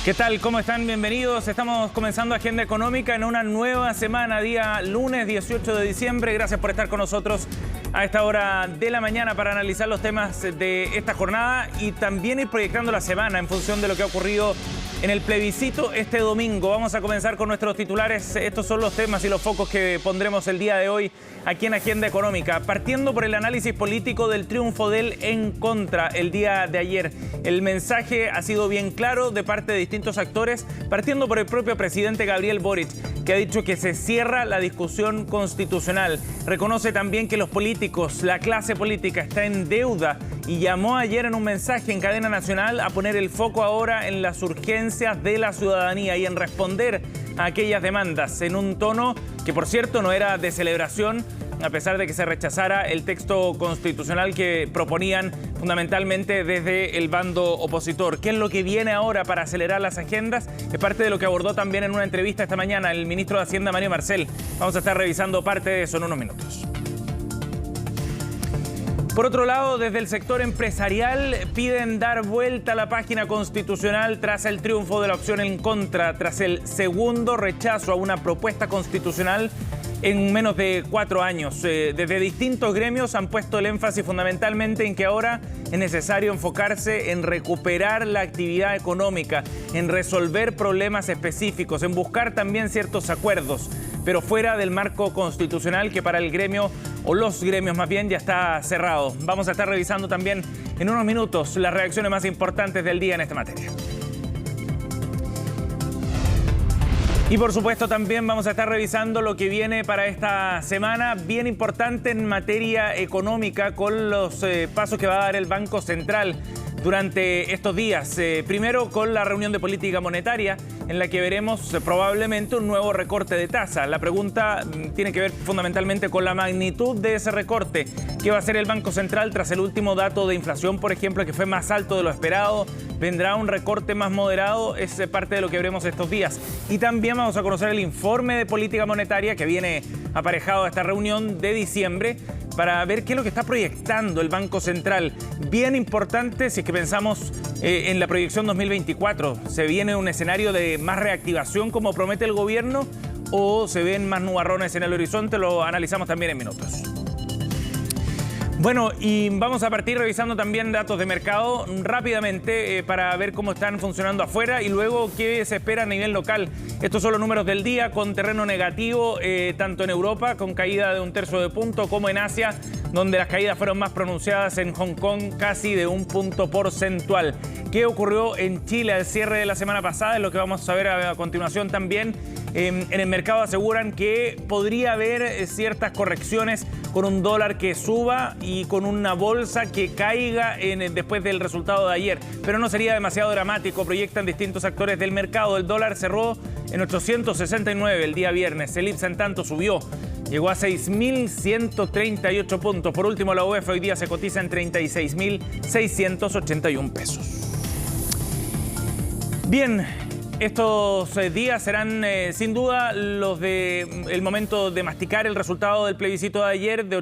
¿Qué tal? ¿Cómo están? Bienvenidos. Estamos comenzando Agenda Económica en una nueva semana, día lunes 18 de diciembre. Gracias por estar con nosotros a esta hora de la mañana para analizar los temas de esta jornada y también ir proyectando la semana en función de lo que ha ocurrido en el plebiscito este domingo. Vamos a comenzar con nuestros titulares. Estos son los temas y los focos que pondremos el día de hoy aquí en Agenda Económica. Partiendo por el análisis político del triunfo del en contra el día de ayer. El mensaje ha sido bien claro de parte de distintos actores, partiendo por el propio presidente Gabriel Boric, que ha dicho que se cierra la discusión constitucional. Reconoce también que los políticos, la clase política está en deuda y llamó ayer en un mensaje en cadena nacional a poner el foco ahora en las urgencias de la ciudadanía y en responder a aquellas demandas en un tono que, por cierto, no era de celebración, a pesar de que se rechazara el texto constitucional que proponían fundamentalmente desde el bando opositor. ¿Qué es lo que viene ahora para acelerar las agendas? Es parte de lo que abordó también en una entrevista esta mañana el ministro de Hacienda, Mario Marcel. Vamos a estar revisando parte de eso en unos minutos. Por otro lado, desde el sector empresarial piden dar vuelta a la página constitucional tras el triunfo de la opción en contra, tras el segundo rechazo a una propuesta constitucional en menos de 4 años. Desde distintos gremios han puesto el énfasis fundamentalmente en que ahora es necesario enfocarse en recuperar la actividad económica, en resolver problemas específicos, en buscar también ciertos acuerdos, pero fuera del marco constitucional que para el gremio, o los gremios más bien, ya está cerrado. Vamos a estar revisando también en unos minutos las reacciones más importantes del día en esta materia. Y por supuesto también vamos a estar revisando lo que viene para esta semana, bien importante en materia económica, con los pasos que va a dar el Banco Central durante estos días. Primero con la reunión de política monetaria, en la que veremos probablemente un nuevo recorte de tasa. La pregunta tiene que ver fundamentalmente con la magnitud de ese recorte. ¿Qué va a hacer el Banco Central tras el último dato de inflación, por ejemplo, que fue más alto de lo esperado? ¿Vendrá un recorte más moderado? Es parte de lo que veremos estos días. Y también vamos a conocer el informe de política monetaria que viene aparejado a esta reunión de diciembre, para ver qué es lo que está proyectando el Banco Central. Bien importante si es que pensamos en la proyección 2024. ¿Se viene un escenario de más reactivación como promete el gobierno o se ven más nubarrones en el horizonte? Lo analizamos también en minutos. Bueno, y vamos a partir revisando también datos de mercado rápidamente para ver cómo están funcionando afuera y luego qué se espera a nivel local. Estos son los números del día con terreno negativo, tanto en Europa con caída de 1/3 de punto como en Asia, donde las caídas fueron más pronunciadas en Hong Kong, casi de 1 punto porcentual. ¿Qué ocurrió en Chile al cierre de la semana pasada? Es lo que vamos a ver a continuación también. En el mercado aseguran que podría haber ciertas correcciones con un dólar que suba y con una bolsa que caiga después del resultado de ayer. Pero no sería demasiado dramático, proyectan distintos actores del mercado. El dólar cerró en 869 el día viernes. El IPSA en tanto subió. Llegó a 6.138 puntos. Por último, la UF hoy día se cotiza en 36.681 pesos. Bien, estos días serán sin duda los de el momento de masticar el resultado del plebiscito de ayer, de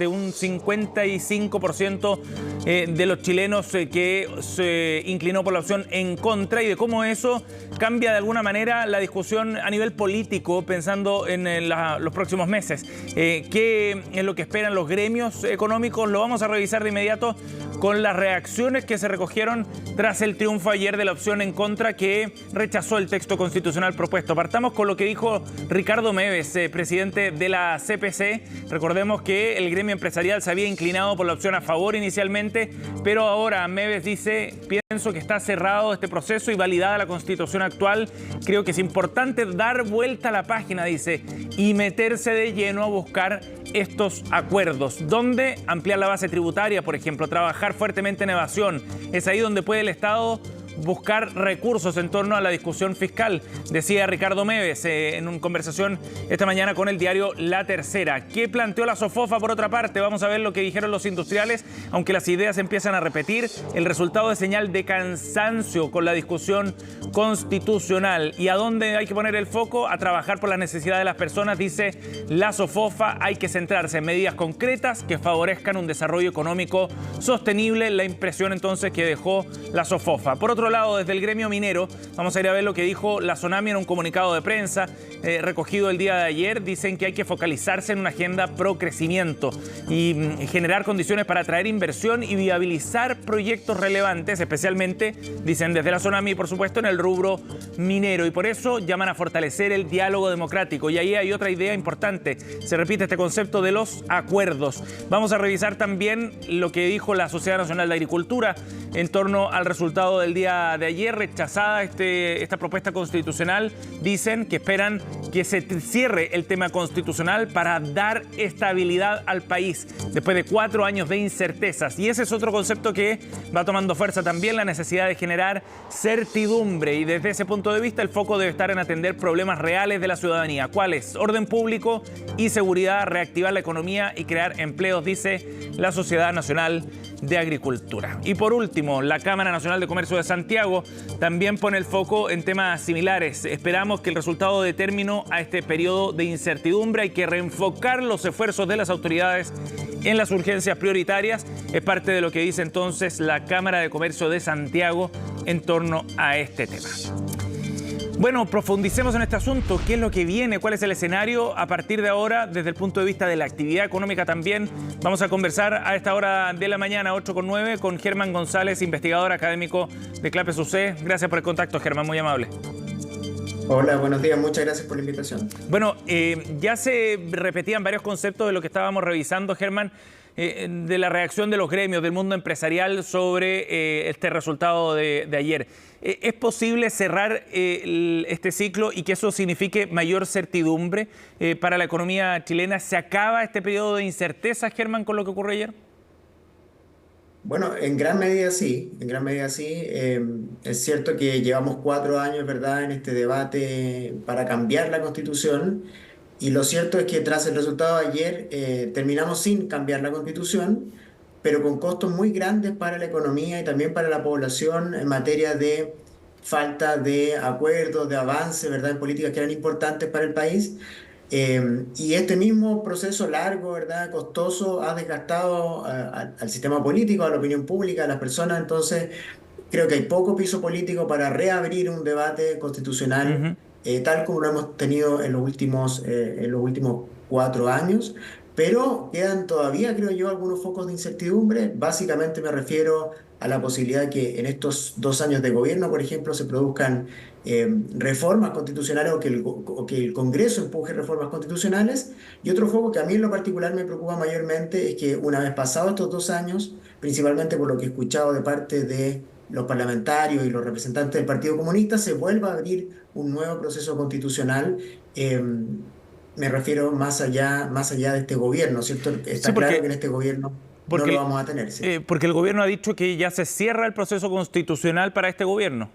un 55% de los chilenos que se inclinó por la opción en contra, y de cómo eso cambia de alguna manera la discusión a nivel político pensando en los próximos meses. ¿Qué es lo que esperan los gremios económicos? Lo vamos a revisar de inmediato con las reacciones que se recogieron tras el triunfo ayer de la opción en contra, que rechazó el texto constitucional propuesto. Partamos con lo que dijo Ricardo Meves, presidente de la CPC. Recordemos que el gremio empresarial se había inclinado por la opción a favor inicialmente, pero ahora Meves dice: pienso que está cerrado este proceso y validada la constitución actual. Creo que es importante dar vuelta a la página, dice, y meterse de lleno a buscar estos acuerdos. ¿Dónde? Ampliar la base tributaria, por ejemplo, trabajar fuertemente en evasión. Es ahí donde puede el Estado buscar recursos en torno a la discusión fiscal, decía Ricardo Meves en una conversación esta mañana con el diario La Tercera. ¿Qué planteó la SOFOFA por otra parte? Vamos a ver lo que dijeron los industriales, aunque las ideas empiezan a repetir. El resultado es señal de cansancio con la discusión constitucional. ¿Y a dónde hay que poner el foco? A trabajar por las necesidades de las personas, dice la SOFOFA. Hay que centrarse en medidas concretas que favorezcan un desarrollo económico sostenible. La impresión entonces que dejó la SOFOFA. Por otro otro lado, desde el gremio minero, vamos a ir a ver lo que dijo la Sonami en un comunicado de prensa recogido el día de ayer. Dicen que hay que focalizarse en una agenda pro crecimiento y generar condiciones para atraer inversión y viabilizar proyectos relevantes, especialmente, dicen desde la Sonami, por supuesto, en el rubro minero. Y por eso llaman a fortalecer el diálogo democrático. Y ahí hay otra idea importante. Se repite este concepto de los acuerdos. Vamos a revisar también lo que dijo la Sociedad Nacional de Agricultura en torno al resultado del día de ayer. Rechazada esta propuesta constitucional, dicen que esperan que se cierre el tema constitucional para dar estabilidad al país después de 4 años de incertezas. Y ese es otro concepto que va tomando fuerza también, la necesidad de generar certidumbre. Y desde ese punto de vista el foco debe estar en atender problemas reales de la ciudadanía. ¿Cuáles? Orden público y seguridad, reactivar la economía y crear empleos, dice la Sociedad Nacional de Agricultura. Y por último, la Cámara Nacional de Comercio de Santiago también pone el foco en temas similares. Esperamos que el resultado dé término a este periodo de incertidumbre. Hay que reenfocar los esfuerzos de las autoridades en las urgencias prioritarias. Es parte de lo que dice entonces la Cámara de Comercio de Santiago en torno a este tema. Bueno, profundicemos en este asunto. ¿Qué es lo que viene? ¿Cuál es el escenario a partir de ahora desde el punto de vista de la actividad económica también? Vamos a conversar a esta hora de la mañana, 8:09, con Germán González, investigador académico de CLAPES UC. Gracias por el contacto, Germán, muy amable. Hola, buenos días, muchas gracias por la invitación. Bueno, ya se repetían varios conceptos de lo que estábamos revisando, Germán, de la reacción de los gremios, del mundo empresarial sobre este resultado de ayer. ¿Es posible cerrar este ciclo y que eso signifique mayor certidumbre para la economía chilena? ¿Se acaba este periodo de incerteza, Germán, con lo que ocurrió ayer? Bueno, en gran medida sí, en gran medida sí. Es cierto que llevamos 4 años, ¿verdad?, en este debate para cambiar la Constitución, y lo cierto es que tras el resultado de ayer terminamos sin cambiar la Constitución, pero con costos muy grandes para la economía y también para la población en materia de falta de acuerdos, de avance, ¿verdad?, en políticas que eran importantes para el país. Y este mismo proceso largo, ¿verdad?, costoso, ha desgastado al sistema político, a la opinión pública, a las personas. Entonces, creo que hay poco piso político para reabrir un debate constitucional tal como lo hemos tenido en los últimos 4 años. Pero quedan todavía, creo yo, algunos focos de incertidumbre. Básicamente me refiero a la posibilidad de que en estos 2 años de gobierno, por ejemplo, se produzcan reformas constitucionales o que el Congreso empuje reformas constitucionales. Y otro foco que a mí en lo particular me preocupa mayormente es que una vez pasados estos 2 años, principalmente por lo que he escuchado de parte de los parlamentarios y los representantes del Partido Comunista, se vuelva a abrir un nuevo proceso constitucional. Me refiero más allá de este gobierno, ¿cierto? Está Sí, claro que en este gobierno no lo vamos a tener, ¿sí? Porque el gobierno ha dicho que ya se cierra el proceso constitucional para este gobierno.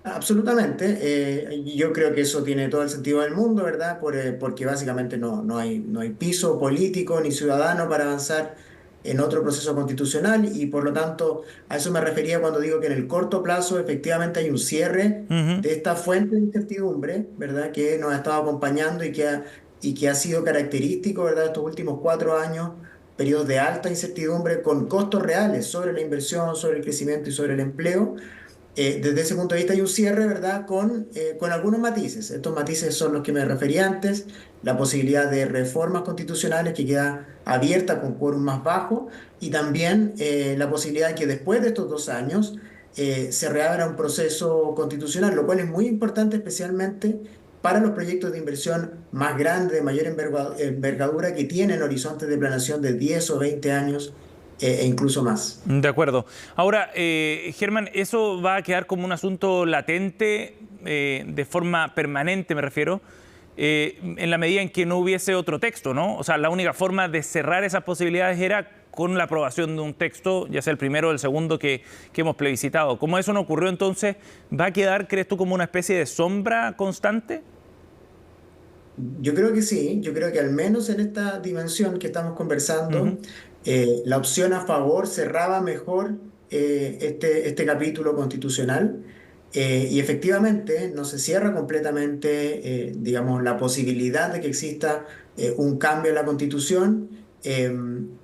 Absolutamente. Yo creo que eso tiene todo el sentido del mundo, ¿verdad? Porque básicamente no hay piso político ni ciudadano para avanzar en otro proceso constitucional, y por lo tanto a eso me refería cuando digo que en el corto plazo efectivamente hay un cierre de esta fuente de incertidumbre, ¿verdad?, que nos ha estado acompañando y que ha sido característico, ¿verdad?, de estos últimos 4 años, periodos de alta incertidumbre con costos reales sobre la inversión, sobre el crecimiento y sobre el empleo. Desde ese punto de vista hay un cierre, ¿verdad?, con algunos matices. Estos matices son los que me refería antes: la posibilidad de reformas constitucionales que queda abierta con quórum más bajo, y también la posibilidad de que después de estos 2 años se reabra un proceso constitucional, lo cual es muy importante especialmente para los proyectos de inversión más grandes, de mayor envergadura, que tienen horizontes de planeación de 10 o 20 años e incluso más. De acuerdo. Ahora, Germán, ¿eso va a quedar como un asunto latente de forma permanente, me refiero, en la medida en que no hubiese otro texto, ¿no? O sea, la única forma de cerrar esas posibilidades era con la aprobación de un texto, ya sea el primero o el segundo que hemos plebiscitado. Como eso no ocurrió, entonces, ¿va a quedar, crees tú, como una especie de sombra constante? Yo creo que sí, yo creo que al menos en esta dimensión que estamos conversando, la opción a favor cerraba mejor este capítulo constitucional, y efectivamente no se cierra completamente, digamos, la posibilidad de que exista un cambio en la Constitución,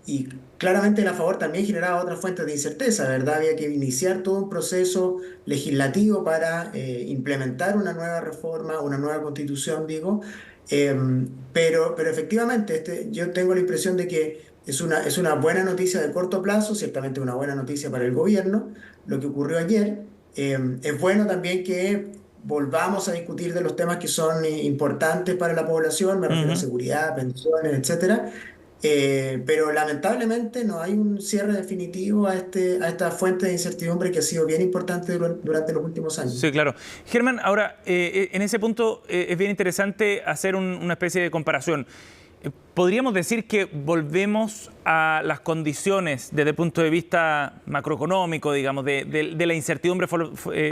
y claramente la favor también generaba otras fuentes de incerteza, ¿verdad? Había que iniciar todo un proceso legislativo para implementar una nueva reforma, una nueva constitución, digo. Pero efectivamente, yo tengo la impresión de que es una buena noticia de corto plazo, ciertamente una buena noticia para el gobierno, lo que ocurrió ayer. Es bueno también que volvamos a discutir de los temas que son importantes para la población, me refiero a Ujú. seguridad, pensiones, etcétera. Pero lamentablemente no hay un cierre definitivo a esta fuente de incertidumbre que ha sido bien importante durante los últimos años. Sí, claro. Germán, ahora, en ese punto es bien interesante hacer una especie de comparación. ¿Podríamos decir que volvemos a las condiciones desde el punto de vista macroeconómico, digamos, de la incertidumbre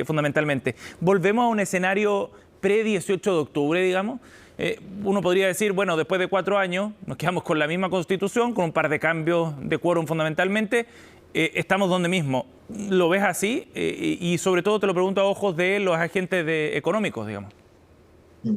fundamentalmente? ¿Volvemos a un escenario pre-18 de octubre, digamos? Uno podría decir, bueno, después de 4 años nos quedamos con la misma constitución, con un par de cambios de quórum fundamentalmente, estamos donde mismo. ¿Lo ves así? Y sobre todo te lo pregunto a ojos de los agentes económicos, digamos. Mm.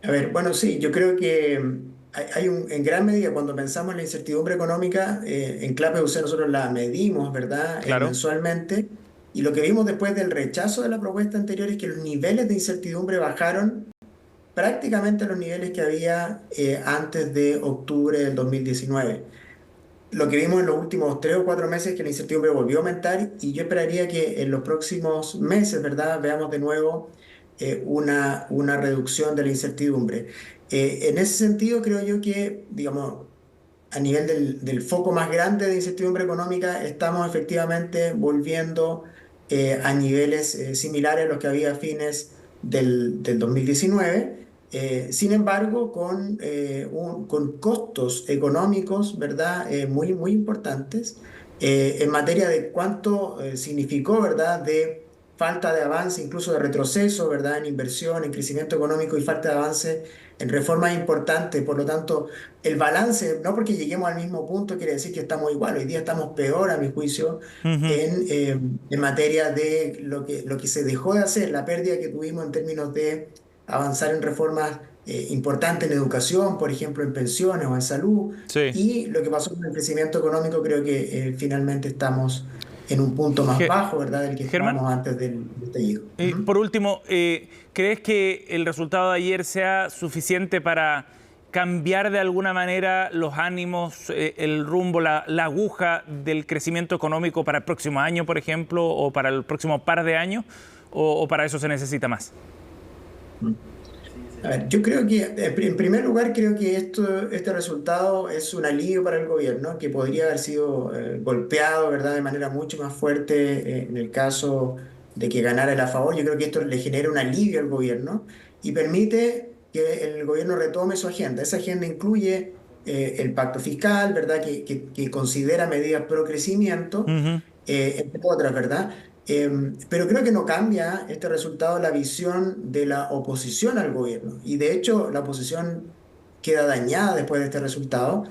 A ver, bueno, sí, yo creo que en gran medida cuando pensamos en la incertidumbre económica, en Clape UC nosotros la medimos, ¿verdad? Claro. Mensualmente, y lo que vimos después del rechazo de la propuesta anterior es que los niveles de incertidumbre bajaron prácticamente a los niveles que había antes de octubre del 2019. Lo que vimos en los últimos 3 o 4 meses es que la incertidumbre volvió a aumentar y yo esperaría que en los próximos meses, ¿verdad?, veamos de nuevo una reducción de la incertidumbre. En ese sentido, creo yo que, digamos, a nivel del foco más grande de incertidumbre económica, estamos efectivamente volviendo a niveles similares a los que había a fines del 2019. Sin embargo, con costos económicos, ¿verdad? Muy importantes en materia de cuánto significó, ¿verdad? De falta de avance, incluso de retroceso, ¿verdad? En inversión, en crecimiento económico y falta de avance en reformas importantes. Por lo tanto, el balance, no porque lleguemos al mismo punto, quiere decir que estamos igual. Hoy día estamos peor, a mi juicio, Ujú. en materia de lo que se dejó de hacer, la pérdida que tuvimos en términos de avanzar en reformas importantes en educación, por ejemplo, en pensiones o en salud, Sí. y lo que pasó con el crecimiento económico, creo que finalmente estamos en un punto más bajo, ¿verdad?, del que Germán, estábamos antes del estallido. Ujú. por último, ¿crees que el resultado de ayer sea suficiente para cambiar de alguna manera los ánimos, el rumbo, la aguja del crecimiento económico para el próximo año, por ejemplo, o para el próximo par de años? ¿O para eso se necesita más? A ver, yo creo que, en primer lugar, creo que este resultado es un alivio para el gobierno, que podría haber sido golpeado, ¿verdad?, de manera mucho más fuerte en el caso de que ganara el a favor. Yo creo que esto le genera un alivio al gobierno y permite que el gobierno retome su agenda. Esa agenda incluye el pacto fiscal, ¿verdad?, que considera medidas pro crecimiento, Ujú. entre otras, ¿verdad? Pero creo que no cambia este resultado la visión de la oposición al gobierno. Y de hecho, la oposición queda dañada después de este resultado.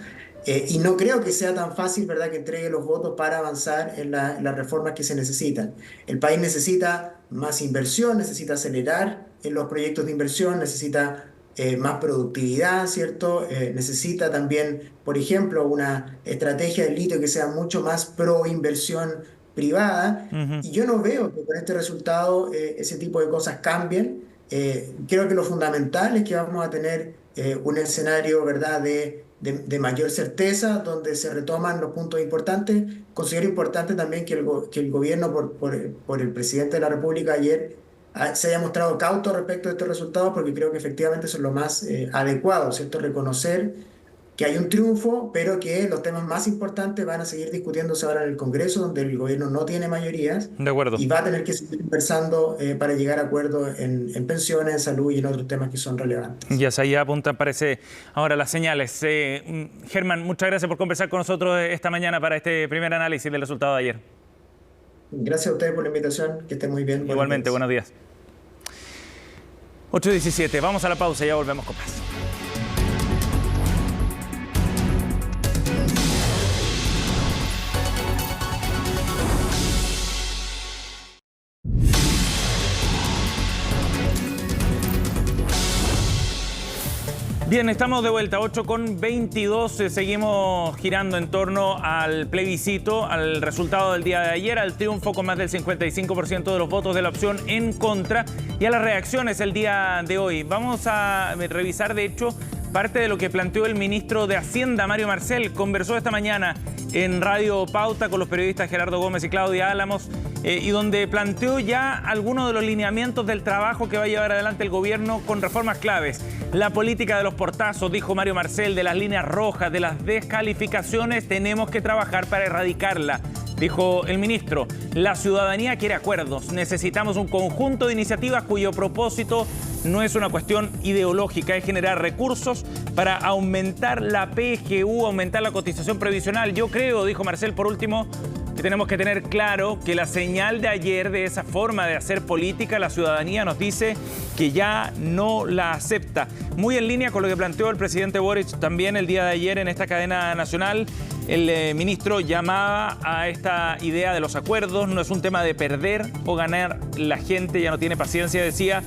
Y no creo que sea tan fácil, ¿verdad?, que entregue los votos para avanzar en las reformas que se necesitan. El país necesita más inversión, necesita acelerar en los proyectos de inversión, necesita más productividad, ¿cierto? Necesita también, por ejemplo, una estrategia del litio que sea mucho más pro inversión privada, Ujú. y yo no veo que con este resultado ese tipo de cosas cambien. Creo que lo fundamental es que vamos a tener un escenario, ¿verdad?, de mayor certeza, donde se retoman los puntos importantes. Considero importante también que el gobierno, por el presidente de la República ayer, se haya mostrado cauto respecto a estos resultados, porque creo que efectivamente son lo más adecuado, ¿cierto? Reconocer que hay un triunfo, pero que los temas más importantes van a seguir discutiéndose ahora en el Congreso, donde el gobierno no tiene mayorías De acuerdo. y va a tener que seguir conversando para llegar a acuerdos en pensiones, en salud y en otros temas que son relevantes. Y hacia allá apuntan, parece, ahora las señales. Germán, muchas gracias por conversar con nosotros esta mañana para este primer análisis del resultado de ayer. Gracias a ustedes por la invitación, que estén muy bien. Buenos Igualmente, días. buenos días. 8:17, vamos a la pausa y ya volvemos con más. Bien, estamos de vuelta, 8:22. Seguimos girando en torno al plebiscito, al resultado del día de ayer, al triunfo con más del 55% de los votos de la opción en contra y a las reacciones el día de hoy. Vamos a revisar, de hecho, parte de lo que planteó el ministro de Hacienda, Mario Marcel. Conversó esta mañana en Radio Pauta con los periodistas Gerardo Gómez y Claudia Álamos, y donde planteó ya algunos de los lineamientos del trabajo que va a llevar adelante el gobierno con reformas claves. La política de los portazos, dijo Mario Marcel, de las líneas rojas, de las descalificaciones, tenemos que trabajar para erradicarla. Dijo el ministro, la ciudadanía quiere acuerdos, necesitamos un conjunto de iniciativas cuyo propósito no es una cuestión ideológica, es generar recursos para aumentar la PGU, aumentar la cotización previsional. Yo creo, dijo Marcel, por último, que tenemos que tener claro que la señal de ayer de esa forma de hacer política, la ciudadanía nos dice que ya no la acepta. Muy en línea con lo que planteó el presidente Boric también el día de ayer en esta cadena nacional. El ministro llamaba a esta idea de los acuerdos, no es un tema de perder o ganar, la gente ya no tiene paciencia, decía.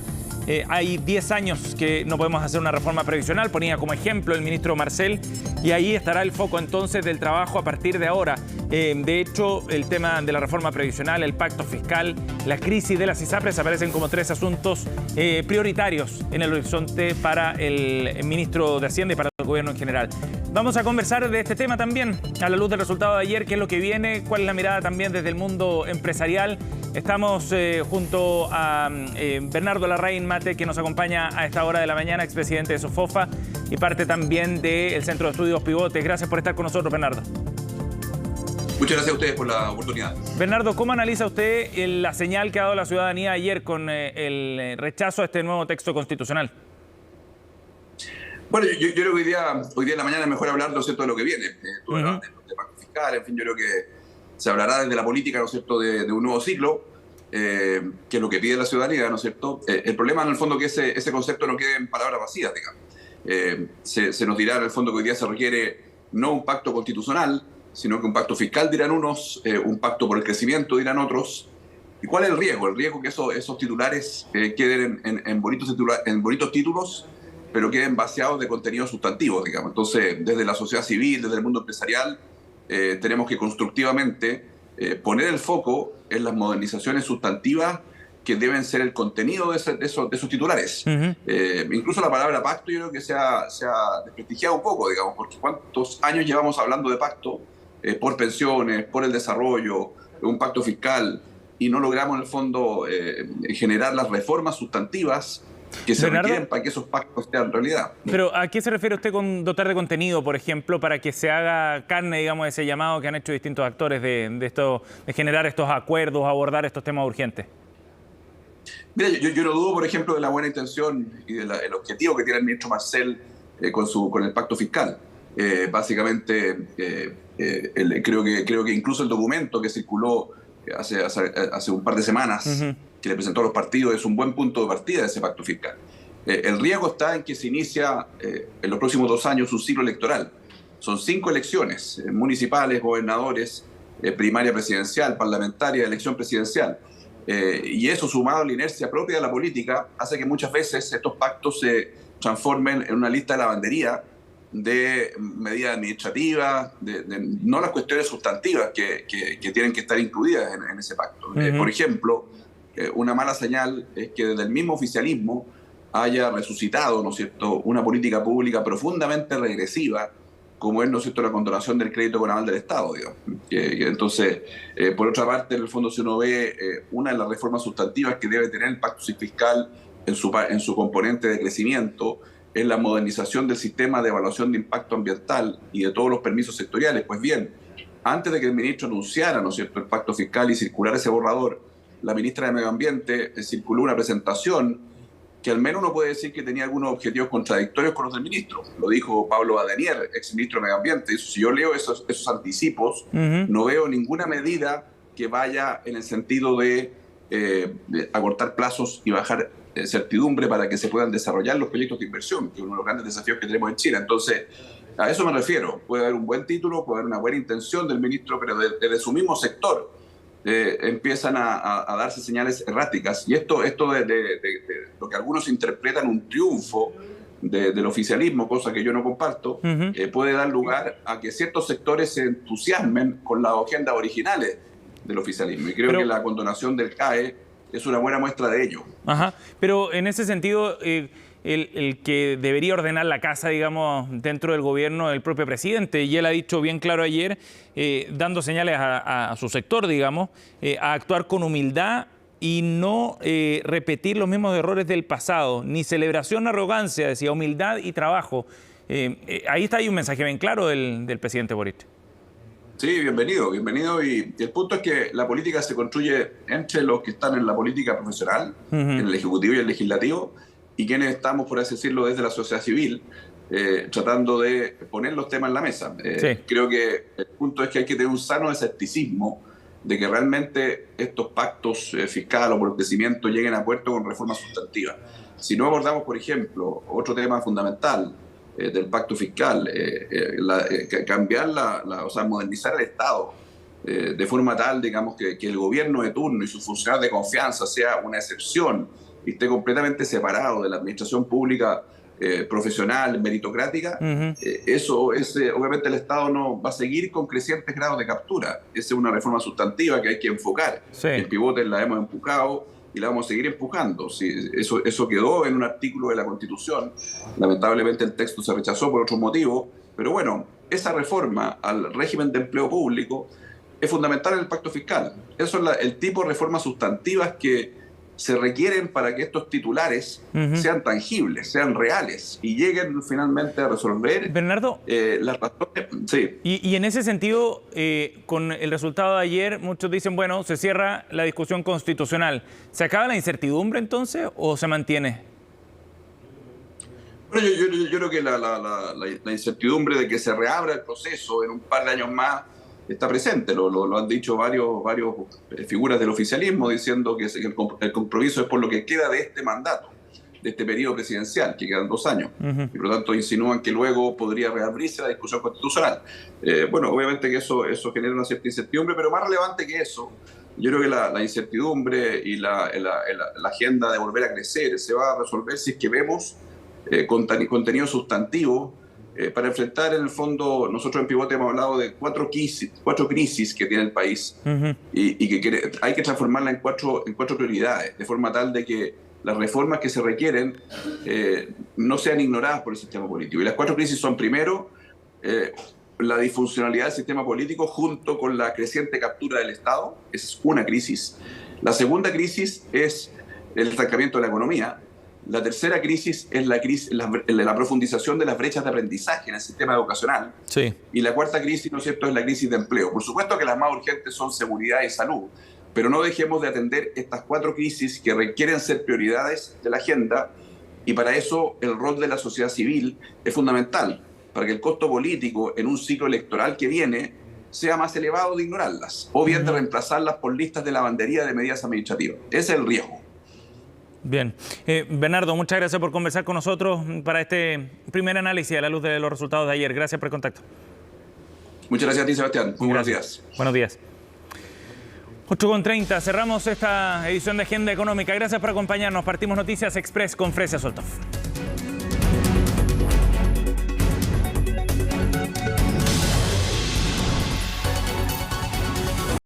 Hay 10 años que no podemos hacer una reforma previsional, ponía como ejemplo el ministro Marcel, y ahí estará el foco entonces del trabajo a partir de ahora. De hecho, el tema de la reforma previsional, el pacto fiscal, la crisis de las ISAPRES aparecen como 3 asuntos prioritarios en el horizonte para el ministro de Hacienda y para el gobierno en general. Vamos a conversar de este tema también, a la luz del resultado de ayer, qué es lo que viene, cuál es la mirada también desde el mundo empresarial. Estamos junto a Bernardo Larraín Mate, que nos acompaña a esta hora de la mañana, expresidente de Sofofa y parte también del Centro de Estudios Pivotes. Gracias por estar con nosotros, Bernardo. Muchas gracias a ustedes por la oportunidad. Bernardo, ¿cómo analiza usted la señal que ha dado la ciudadanía ayer con el rechazo a este nuevo texto constitucional? Bueno, yo creo que hoy día en la mañana es mejor hablar, ¿no es cierto?, de lo que viene. Tú hablas de pacto fiscal, en fin, yo creo que se hablará desde la política, ¿no es cierto?, de un nuevo ciclo, que es lo que pide la ciudadanía, ¿no es cierto? El problema, en el fondo, es que ese concepto no quede en palabras vacías, digamos. Se nos dirá, en el fondo, que hoy día se requiere no un pacto constitucional, sino que un pacto fiscal, dirán unos, un pacto por el crecimiento, dirán otros. ¿Y cuál es el riesgo? El riesgo que esos titulares queden en bonitos títulos, pero queden vaciados de contenido sustantivo, digamos. Entonces, desde la sociedad civil, desde el mundo empresarial, tenemos que constructivamente poner el foco en las modernizaciones sustantivas que deben ser el contenido de esos titulares. Incluso la palabra pacto yo creo que se ha desprestigiado un poco, digamos, porque ¿cuántos años llevamos hablando de pacto por pensiones, por el desarrollo, un pacto fiscal, y no logramos en el fondo generar las reformas sustantivas que se requieren para que esos pactos sean realidad? Pero ¿a qué se refiere usted con dotar de contenido, por ejemplo, para que se haga carne, digamos, ese llamado que han hecho distintos actores de generar estos acuerdos, abordar estos temas urgentes? Mira, yo no dudo, por ejemplo, de la buena intención y del objetivo que tiene el ministro Marcel con el pacto fiscal. Básicamente, creo que incluso el documento que circuló hace un par de semanas, que le presentó a los partidos, es un buen punto de partida de ese pacto fiscal. El riesgo está en que se inicia en los próximos 2 años un ciclo electoral. Son 5 elecciones municipales, gobernadores, primaria presidencial, parlamentaria, elección presidencial. Y eso, sumado a la inercia propia de la política, hace que muchas veces estos pactos se transformen en una lista de lavandería de medidas administrativas, no las cuestiones sustantivas que tienen que estar incluidas en ese pacto. Por ejemplo, una mala señal es que desde el mismo oficialismo haya resucitado, ¿no es cierto?, una política pública profundamente regresiva, como es, ¿no es cierto?, la condonación del crédito con aval del Estado, digamos. Entonces, por otra parte, en el fondo, si uno ve una de las reformas sustantivas que debe tener el pacto fiscal en su componente de crecimiento, es la modernización del sistema de evaluación de impacto ambiental y de todos los permisos sectoriales. Pues bien, antes de que el ministro anunciara, ¿no es cierto?, el pacto fiscal y circulara ese borrador, la ministra de Medio Ambiente circuló una presentación que al menos uno puede decir que tenía algunos objetivos contradictorios con los del ministro. Lo dijo Pablo Badenier, ex ministro de Medio Ambiente. Si yo leo esos anticipos, no veo ninguna medida que vaya en el sentido de acortar plazos y bajar certidumbre para que se puedan desarrollar los proyectos de inversión, que es uno de los grandes desafíos que tenemos en Chile. Entonces, a eso me refiero. Puede haber un buen título, puede haber una buena intención del ministro, pero desde su mismo sector empiezan a darse señales erráticas. Y esto de lo que algunos interpretan un triunfo del oficialismo, cosa que yo no comparto, puede dar lugar a que ciertos sectores se entusiasmen con las agendas originales del oficialismo. Y creo que la condonación del CAE es una buena muestra de ello. Ajá. Pero en ese sentido, el que debería ordenar la casa, digamos, dentro del gobierno, es el propio presidente. Y él ha dicho bien claro ayer, dando señales a su sector, digamos, a actuar con humildad y no repetir los mismos errores del pasado. Ni celebración, arrogancia, decía, humildad y trabajo. Ahí está, hay un mensaje bien claro del presidente Boric. Sí, bienvenido. Y el punto es que la política se construye entre los que están en la política profesional, en el Ejecutivo y el Legislativo, y quienes estamos, por así decirlo, desde la sociedad civil, tratando de poner los temas en la mesa. Creo que el punto es que hay que tener un sano escepticismo de que realmente estos pactos fiscales o por el crecimiento lleguen a puerto con reformas sustantivas. Si no abordamos, por ejemplo, otro tema fundamental del pacto fiscal, cambiar o sea, modernizar el Estado de forma tal, digamos, que el gobierno de turno y sus funcionarios de confianza sea una excepción y esté completamente separado de la administración pública profesional, meritocrática, eso es, obviamente el Estado no va a seguir con crecientes grados de captura. Esa es una reforma sustantiva que hay que enfocar. El pivote la hemos empujado y la vamos a seguir empujando. Sí, eso quedó en un artículo de la Constitución. Lamentablemente el texto se rechazó por otros motivos, pero bueno, esa reforma al régimen de empleo público es fundamental en el pacto fiscal. Eso es el tipo de reformas sustantivas que se requieren para que estos titulares sean tangibles, sean reales y lleguen finalmente a resolver Bernardo, las razones. Sí. Y en ese sentido, con el resultado de ayer, muchos dicen, bueno, se cierra la discusión constitucional. ¿Se acaba la incertidumbre entonces o se mantiene? Bueno, yo creo que la incertidumbre de que se reabra el proceso en un par de años más está presente, lo han dicho varios figuras del oficialismo diciendo que el compromiso es por lo que queda de este mandato, de este periodo presidencial, que quedan 2 años, y por lo tanto insinúan que luego podría reabrirse la discusión constitucional. Bueno, obviamente que eso genera una cierta incertidumbre, pero más relevante que eso, yo creo que la incertidumbre y la agenda de volver a crecer se va a resolver si es que vemos contenido sustantivo para enfrentar, en el fondo, nosotros en Pivote hemos hablado de 4 crisis que tiene el país y que hay que transformarla en cuatro prioridades, de forma tal de que las reformas que se requieren no sean ignoradas por el sistema político. Y las 4 crisis son, primero, la disfuncionalidad del sistema político junto con la creciente captura del Estado. Esa es una crisis. La segunda crisis es el estancamiento de la economía. La tercera crisis es la profundización de las brechas de aprendizaje en el sistema educacional. Sí. Y la cuarta crisis, ¿no es cierto?, es la crisis de empleo. Por supuesto que las más urgentes son seguridad y salud, pero no dejemos de atender estas 4 crisis que requieren ser prioridades de la agenda, y para eso el rol de la sociedad civil es fundamental, para que el costo político en un ciclo electoral que viene sea más elevado de ignorarlas, o bien de reemplazarlas por listas de lavandería de medidas administrativas. Ese es el riesgo. Bien. Bernardo, muchas gracias por conversar con nosotros para este primer análisis a la luz de los resultados de ayer. Gracias por el contacto. Muchas gracias a ti, Sebastián. Muy buenos días. Buenos días. 8:30. Cerramos esta edición de Agenda Económica. Gracias por acompañarnos. Partimos Noticias Express con Fresia Soltov.